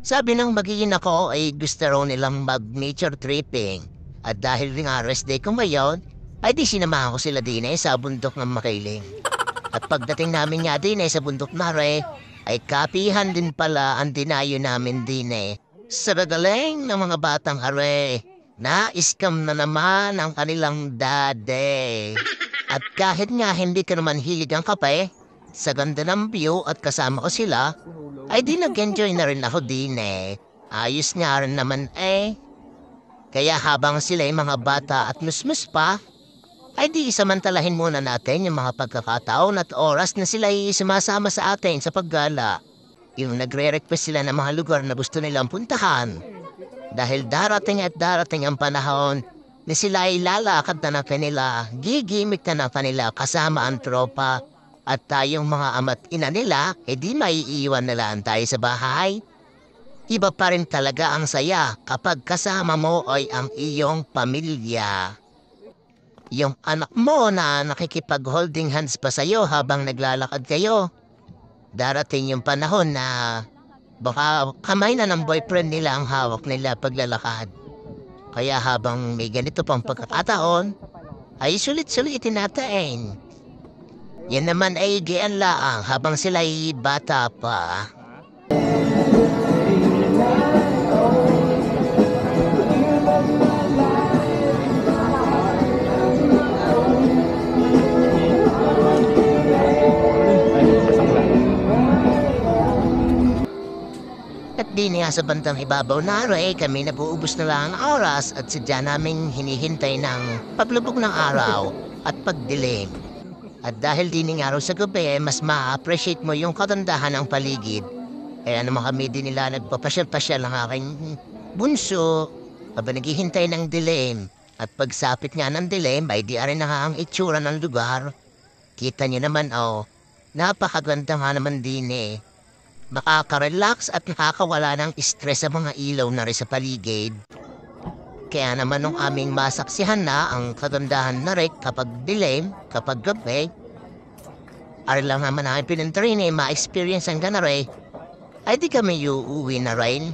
Sabi ng magiging ako ay gusto raw nilang mag-nature tripping. At dahil nga rest day ko ngayon, ay di sinamahan ko sila din sa bundok ng Makiling. At pagdating namin nga din sa bundok na ay kapihan din pala ang dinayo namin din Sa gagaling ng mga batang are, na-scam na naman ang kanilang dade. At kahit nga hindi ka naman hilig ang kape, sa ganda ng view at kasama ko sila, ay di nag-enjoy na rin ako din Ayos nga rin naman Kaya habang sila ay mga bata at musmus pa, ay di isamantalahin muna natin yung mga pagkakataon at oras na sila ay sumasama sa atin sa paggala. Yung nagre-request sila ng mga lugar na gusto nilang puntahan. Dahil darating at darating ang panahon na sila ay lalakad na ng kanila, gigimik na ng kanila kasama ang tropa at tayong mga ama't ina nila, di maiiwan na lang tayo sa bahay. Iba pa rin talaga ang saya kapag kasama mo ay ang iyong pamilya. Yung anak mo na nakikipag-holding hands pa sa'yo habang naglalakad kayo. Darating yung panahon na baka kamay na ng boyfriend nila ang hawak nila paglalakad. Kaya habang may ganito pang pagkakataon, ay sulit-sulitin natin. Yan naman ay gian laang habang sila ay bata pa. At di nga sa bandang ibabaw na kami nabuubos na lang ang oras at sadya naming hinihintay ng paglubog ng araw at pagdilim. At dahil din nga raw sa gabi, mas ma-appreciate mo yung kagandahan ng paligid. Kaya naman kami din nila nagpapasyal-pasyal ng aking bunso habang naghihintay ng dilim. At pagsapit nga ng dilim, ay di rin na nga ang itsura ng lugar. Kita niyo naman napakaganda nga naman din Makaka-relax at nakakawala ng stress sa mga ilaw na rin sa paligid. Kaya naman nung aming masaksihan na ang kagandahan na rin kapag dilim, kapag gabi, ari lang naman namin pinuntarin ma-experience ang ganare, ay di kami uuwi na rin.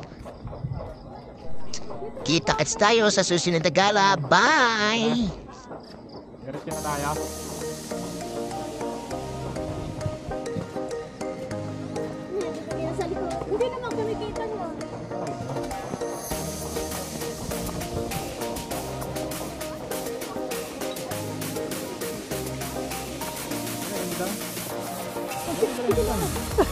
Kita-kits tayo sa susunod na gala. Bye! Diretso na tayo. Sa likod. Hindi naman kumikita niya. Ano